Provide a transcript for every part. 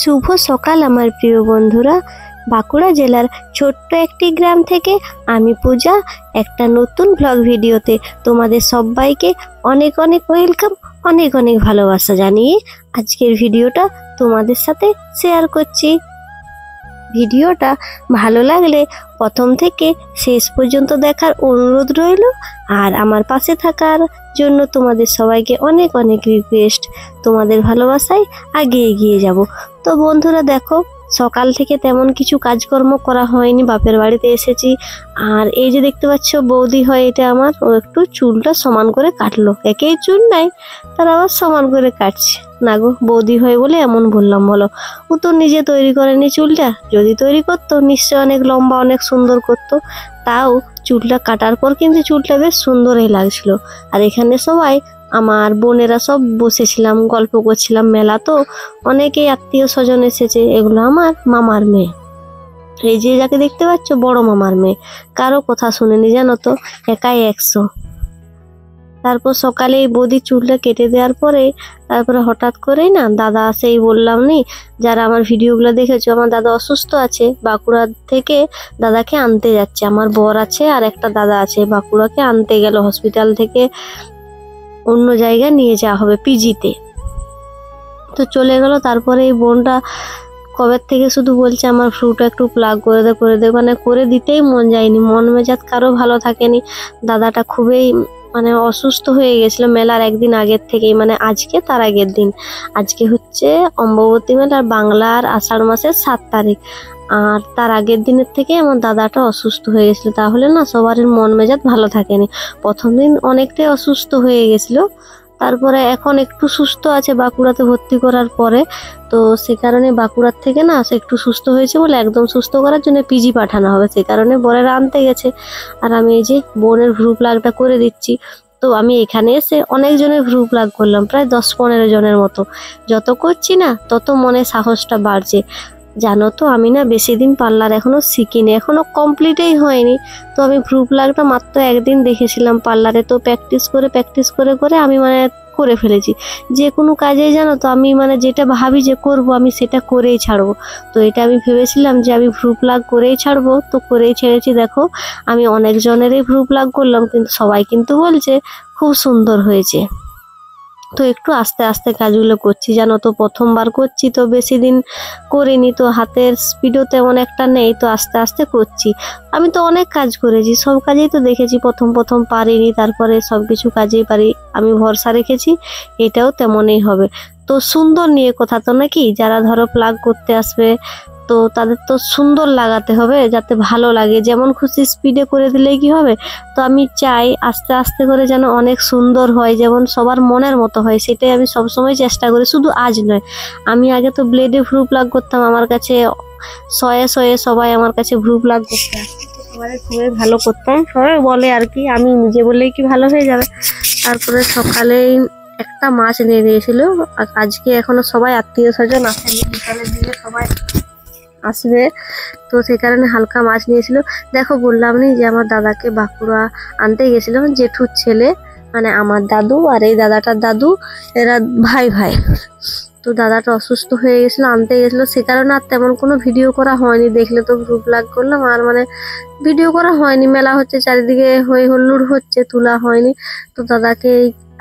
শুভ সকাল আমার প্রিয় বন্ধুরা। বাঁকুড়া জেলার ছোট্ট একটি গ্রাম থেকে আমি পূজা একটা নতুন ব্লগ ভিডিওতে তোমাদের সবাইকে অনেক অনেক ওয়েলকাম, অনেক অনেক ভালোবাসা জানিয়ে আজকের ভিডিওটা তোমাদের সাথে শেয়ার করছি। ভিডিওটা ভালো লাগলে প্রথম থেকে শেষ পর্যন্ত দেখার অনুরোধ রইল, আর আমার পাশে থাকার জন্য তোমাদের সবাইকে অনেক অনেক রিকোয়েস্ট। তোমাদের ভালোবাসায় আগে এগিয়ে যাব। তো বন্ধুরা দেখো, সকাল থেকে তেমন কিছু কাজকর্ম করা হয়নি, বাপের বাড়িতে এসেছি। আর এই যে দেখতে পাচ্ছ বৌদি হয়, এটা আমার, ও একটু চুলটা সমান করে কাটলো। একেই চুল নাই, তার আবার সমান করে কাটছে। না গো, বৌদি হয় বলে এমন বললাম বলো? ও তো নিজে তৈরি করেনি চুলটা, যদি তৈরি করতো নিশ্চয় অনেক লম্বা অনেক সুন্দর করতো। তাও চুলটা কাটার পর কিন্তু চুলটা বেশ সুন্দরই লাগছিল। আর এখানে সবাই আমার বোনেরা সব বসেছিলাম, গল্প করছিলাম। মেলা তো অনেকেই আত্মীয় স্বজন এসেছে। এগুলো আমার মামার মেয়ে, এই যে যাকে দেখতে পাচ্ছ বড় মামার মেয়ে। কারো কথা শুনেনি জানো তো, একাই 100। তারপর সকালে এই বৌদি চুলটা কেটে দেওয়ার পরে তারপরে হঠাৎ করেই না দাদা আসেই, বললাম নি যারা আমার ভিডিওগুলো দেখেছো, আমার দাদা অসুস্থ আছে, বাঁকুড়া থেকে দাদাকে আনতে যাচ্ছে। আমার বর আছে আর একটা দাদা আছে, বাঁকুড়াকে আনতে গেল, হসপিটাল থেকে অন্য জায়গায় নিয়ে যাওয়া হবে পিজিতে। তো চলে গেল। তারপরে এই বোনটা কবে থেকে শুধু বলছে আমার ফ্রুটা একটু প্লাগ করে দে করে দে, মানে করে দিতেই মন যায়নি, মন মেজাজ কারো ভালো থাকেনি। দাদাটা খুবই মানে অসুস্থ হয়ে গেছিল মেলার একদিন আগের থেকেই, মানে আজকে তার আগের দিন। আজকে হচ্ছে অম্বুবাচী মেলার বাংলার আষাঢ় মাসের 7 তারিখ, আর তার আগের দিনের থেকে আমার দাদাটা অসুস্থ হয়ে গেছিল। তাহলে না সবারই মন মেজাজ ভালো থাকেনি। প্রথম দিন অনেকটাই অসুস্থ হয়ে গেছিল, তারপরে এখন একটু সুস্থ আছে বাঁকুড়াতে ভর্তি করার পরে। তো সে কারণে বাঁকুড়ার থেকে না সে একটু সুস্থ হয়েছে বলে একদম সুস্থ করার জন্য পিজি পাঠানো হবে, সেই কারণে বরেরা আনতে গেছে। আর আমি এই যে বোনের ভ্রু প্লাগটা করে দিচ্ছি। তো আমি এখানে এসে অনেক জনের ভ্রু প্লাগ করলাম, প্রায় 10-15 জনের মতো। যত করছি না তত মনে সাহসটা বাড়ছে। জানো তো আমি না বেশি দিন পার্লার এখনো শিখিনি, এখনো কমপ্লিটই হয়নি। তো আমি ভ্রু প্লাগটা মাত্র একদিন দেখেছিলাম পার্লারে। তো প্র্যাকটিস করে করে আমি মানে করে ফেলেছি। যে কোনো কাজেই জানো তো আমি মানে যেটা ভাবি যে করব আমি সেটা করেই ছাড়বো। তো এটা আমি ভেবেছিলাম যে আমি ভ্রু প্লাগ করেই ছাড়বো, তো করেই ছেড়েছি। দেখো আমি অনেক জনেরই ভ্রু প্লাগ করলাম, কিন্তু সবাই কিন্তু বলছে খুব সুন্দর হয়েছে। তো একটু আস্তে আস্তে কাজগুলো করছি, জানো তো প্রথমবার করছি, তো বেশি দিন করিনি, তো হাতের স্পিডও তেমন একটা নেই, তো আস্তে আস্তে করছি। আমি তো অনেক কাজ করেছি, সব কাজেই তো দেখেছি প্রথম প্রথম পারিনি, তারপরে সব কিছু কাজেই পারি। আমি ভরসা রেখেছি এটাও তেমনই হবে। তো সুন্দর নিয়ে কথা তো নাকি, যারা ধরো প্লাগ করতে আসবে তো তাদের তো সুন্দর লাগাতে হবে, যাতে ভালো লাগে। যেমন খুশি স্পিডে করে দিলেই কি হবে? তো আমি চাই আস্তে আস্তে করে যেন অনেক সুন্দর হয়, যেমন সবার মনের মতো হয়, সেটাই আমি সবসময় চেষ্টা করি। শুধু আজ নয়, আমি আগে তো ব্লেডে ভ্রু প্লাগ করতাম, আমার কাছে শয়ে শয়ে সবাই আমার কাছে ভ্রু প্লাগ করতে আসতো, সবাই খুবই ভালো করতাম। সবাই বলে আর কি, আমি নিজে বললেই কি ভালো হয়ে যাবে। তারপরে সকালেই একটা মাছ নিয়ে দিয়েছিল, আজকে এখনো সবাই আত্মীয় স্বজন আসেনি, বিকালের দিকে সবাই আসবে, তো সেই কারণে হালকা মাছ নিয়েছিল। দেখো বললাম নি যে আমার দাদাকে বাঁকুড়া আনতে গেছিলাম, জেঠুর ছেলে, মানে আমার দাদু আর এই দাদাটার দাদু, এরা ভাই ভাই। তো দাদাটা অসুস্থ হয়ে গেছিলো, আনতে গেছিলো, সে কারণে আর তেমন কোনো ভিডিও করা হয়নি। দেখলে তো গ্রুপ লাগ করলাম, আর মানে ভিডিও করা হয়নি। মেলা হচ্ছে চারিদিকে, হই হুল্লোড় হচ্ছে, তোলা হয়নি। তো দাদাকে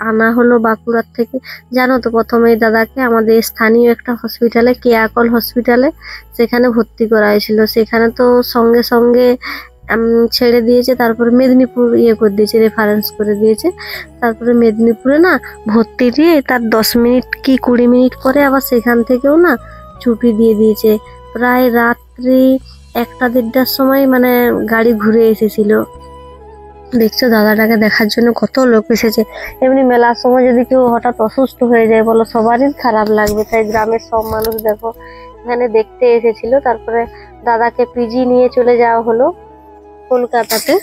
আনা হলো বাঁকুড়ার থেকে। জানো তো প্রথমে দাদাকে আমাদের স্থানীয় একটা হসপিটালে, কেয়াকল হসপিটালে, সেখানে ভর্তি করা হয়েছিল। সেখানে তো সঙ্গে সঙ্গে ছেড়ে দিয়েছে, তারপরে মেদিনীপুর করে দিয়েছে, রেফারেন্স করে দিয়েছে। তারপরে মেদিনীপুরে না ভর্তি দিয়ে তার 10 মিনিট কি 20 মিনিট পরে আবার সেখান থেকেও না ছুটি দিয়ে দিয়েছে। প্রায় রাত্রি 1টা-1:30টার সময় মানে গাড়ি ঘুরে এসেছিল। দেখছো দাদাটাকে দেখার জন্য কত লোক এসেছে। এমনি মেলার সময় যদি কেউ হঠাৎ অসুস্থ হয়ে যায় বলো, সবারই খারাপ লাগবে। তাই গ্রামের সব মানুষ দেখো এখানে দেখতে এসেছিল। তারপরে দাদাকে পিজি নিয়ে চলে যাওয়া হলো কলকাতাতে।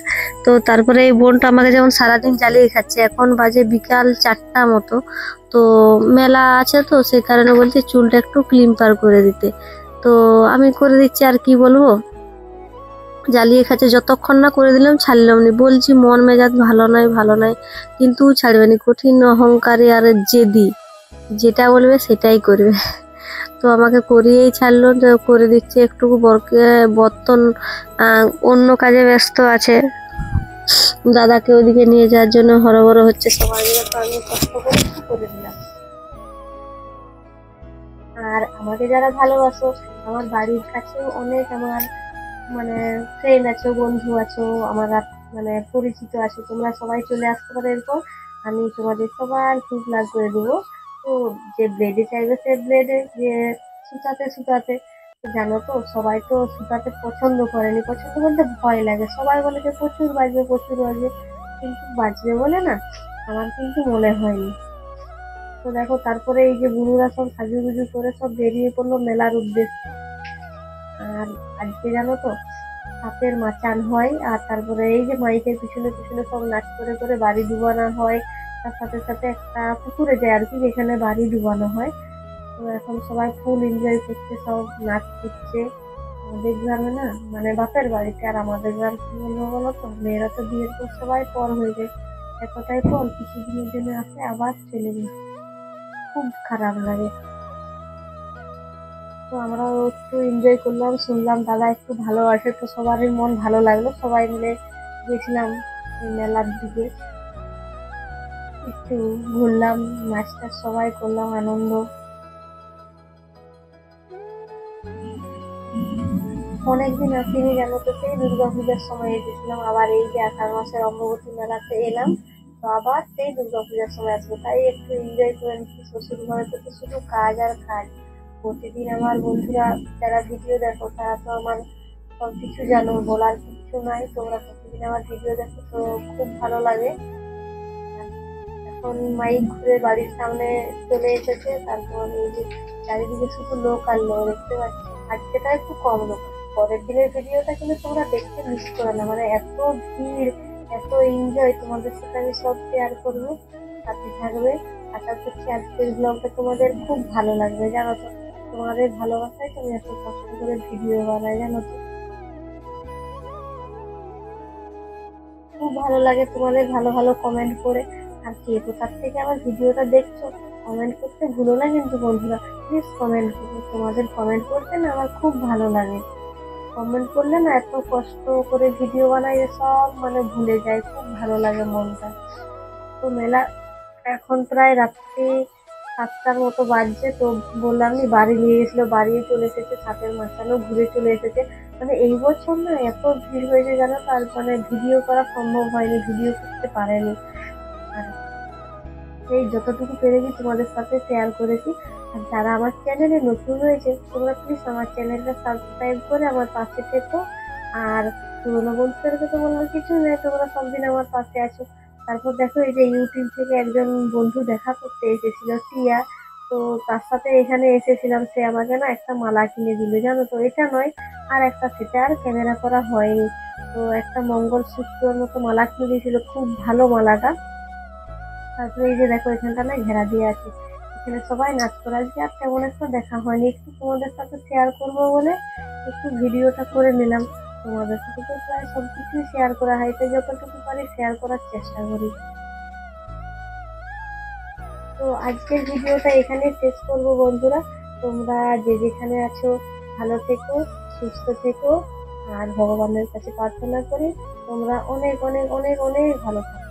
তো তারপরে এই বোনটা আমাকে যেমন সারাদিন জ্বালিয়ে খাচ্ছে, এখন বাজে বিকাল 4টা মতো। তো মেলা আছে, তো সেই কারণে বলছে চুলটা একটু ক্লিম্পার করে দিতে। তো আমি করে দিচ্ছি, আর কি বলবো, জ্বালিয়ে খাচ্ছে। যতক্ষণ না করে দিলাম ছাড়লাম নি, বলছি মন মেজাজ ভালো নয়, কিন্তু ছাড়বে নি। কঠিন অহংকারী আর জেদি, যেটা বলবে সেটাই করবে। তো আমাকে করিয়েই ছাড়লো, তো করে দিচ্ছে একটু বর্তন অন্য কাজে ব্যস্ত আছে, দাদাকে ওদিকে নিয়ে যাওয়ার জন্য হরবড় হচ্ছে সবাই মিলে। তো আমি কষ্ট করে একটু করে দিলাম। আর আমাকে যারা ভালোবাসো, আমার বাড়ির কাছেও অনেক আমার মানে ফ্রেন্ড আছো, বন্ধু আছো, আমার মানে পরিচিত আছো, তোমরা সবাই চলে আসতে পারো। এরপর আমি তোমাদের সবার খুব লাভ করে দেবো। তো যে ব্লেডে চাইবে সে ব্লেডে, যে সুতাতে সুতাতে। তো জানো তো সবাই তো সুতাতে পছন্দ করেনি, পছন্দ বলতে ভয় লাগে, সবাই বলে যে প্রচুর বাজবে প্রচুর বাজবে, কিন্তু বাজবে বলে না আমার কিন্তু মনে হয়নি। তো দেখো তারপরে এই যে বুড়োরা সব সাজুগুজু করে সব বেরিয়ে পড়লো মেলার উদ্দেশ্যে। আর আজকে জানো তো সাপের মাচান হয়, আর তারপরে এই যে মাইকের পিছনে পিছনে সব নাচ করে করে বাড়ি ডুবানো হয়। তার সাথে সাথে একটা পুকুরে যায় আর কি, যেখানে বাড়ি ডুবানো হয়। তো এখন সবাই ফুল এনজয় করছে, সব নাচ করছে। আমাদের গ্রামে না মানে বাপের বাড়িতে, আর আমাদের গ্রাম কি বলবো বলো তো, মেয়েরা তো বিয়ের পর সবাই পর হয়ে যায়, এতটাই পর কিছুদিনের জন্য আসে আবার চলে যায়, খুব খারাপ লাগে। তো আমরাও একটু এনজয় করলাম, শুনলাম দাদা একটু ভালো আছে, তো সবারই মন ভালো লাগলো, সবাই মিলে গেছিলাম ওই মেলার দিকে, একটু ঘুরলাম, নাচ টাচ সবাই করলাম আনন্দ। অনেকদিন আসিনি জানো তো, সেই দুর্গাপূজার সময় এসেছিলাম, আবার এই যে আষাঢ় মাসের অম্ববতী মেলাতে এলাম, তো আবার সেই দুর্গাপূজার সময় আসবো, তাই একটু এনজয় করে নিচ্ছি। শ্বশুর ঘরে তো শুধু কাজ আর কাজ, প্রতিদিন আমার বন্ধুরা যারা ভিডিও দেখো তারা তো আমার সবকিছু জানো, বলার কিছু নাই, তোমরা প্রতিদিন আমার ভিডিও দেখো তো খুব ভালো লাগে। এখন মাইক ঘুরে বাড়ির সামনে চলে এসেছে, তারপর এই যে চারিদিকে শুধু লোক আর লোক দেখতে পাচ্ছি। আজকেটা একটু কম লোক, পরের দিনের ভিডিওটা কিন্তু তোমরা দেখতে মিস করো না, মানে এত ভিড়, এত এনজয়, তোমাদের সাথে আমি সব শেয়ার করবো, সাথে থাকবে। আশা করছি আজকের ব্লগটা তোমাদের খুব ভালো লাগবে, জানো তো তোমাদের ভালোবাসায় তুমি এত কষ্ট করে ভিডিও বানাই, জানো তো খুব ভালো লাগে তোমাদের ভালো ভালো কমেন্ট করে। আর কে কোথার থেকে আমার ভিডিওটা দেখছো কমেন্ট করতে ভুলো না কিন্তু বন্ধুরা, প্লিজ কমেন্ট করো, তোমাদের কমেন্ট করতে না আমার খুব ভালো লাগে। কমেন্ট করলে না এত কষ্ট করে ভিডিও বানাই সব মানে ভুলে যায়, খুব ভালো লাগে মনটা। তো মেলা এখন প্রায় রাত্রি 7টার মতো বাজছে, তো বললাম নি বাড়ি নিয়ে গেছিল, বাড়ি চলে এসেছে, সাপের মাঝখানে ঘুরে চলে এসেছে। মানে এই বছর না এত ভিড় হয়েছে জানো, তার মানে ভিডিও করা সম্ভব হয়নি, ভিডিও করতে পারেনি। আর এই যতটুকু পেরেছি তোমাদের সাথে শেয়ার করেছি। আর যারা আমার চ্যানেলে নতুন রয়েছে তোমরা প্লিজ আমার চ্যানেলটা সাবস্ক্রাইব করে আমার পাশে থেকো। আর পুরোনো বন্ধুদেরকে তো বলার কিছু নেই, তোমরা সবদিন আমার পাশে আছো। তারপর দেখো এই যে ইউটিউব থেকে একজন বন্ধু দেখা করতে এসেছিল, টিয়া, তো তার সাথে এখানে এসেছিলাম, সে আমাকে না একটা মালা কিনে দিল, জানো তো এটা নয় আর একটা, সেটা আর ক্যামেরা করা হয়নি। তো একটা মঙ্গলসূত্রের মতো মালা কিনে দিয়েছিল, খুব ভালো মালাটা। তারপরে এই যে দেখো এখানটা না ঘেরা দিয়ে আছে, এখানে সবাই নাচ করে, আজকে আর তেমন একটা দেখা হয়নি, একটু তোমাদের সাথে শেয়ার করবো বলে একটু ভিডিওটা করে নিলাম। তোমাদের সাথে তো প্রায় সবকিছুই শেয়ার করা হয়, তাই যতটুকু পারি শেয়ার করার চেষ্টা করি। তো আজকের ভিডিওটা এখানে শেষ করবো বন্ধুরা, তোমরা যে যেখানে আছো ভালো থেকো, সুস্থ থেকো, আর ভগবানের কাছে প্রার্থনা করি তোমরা অনেক অনেক অনেক অনেক ভালো থাকো।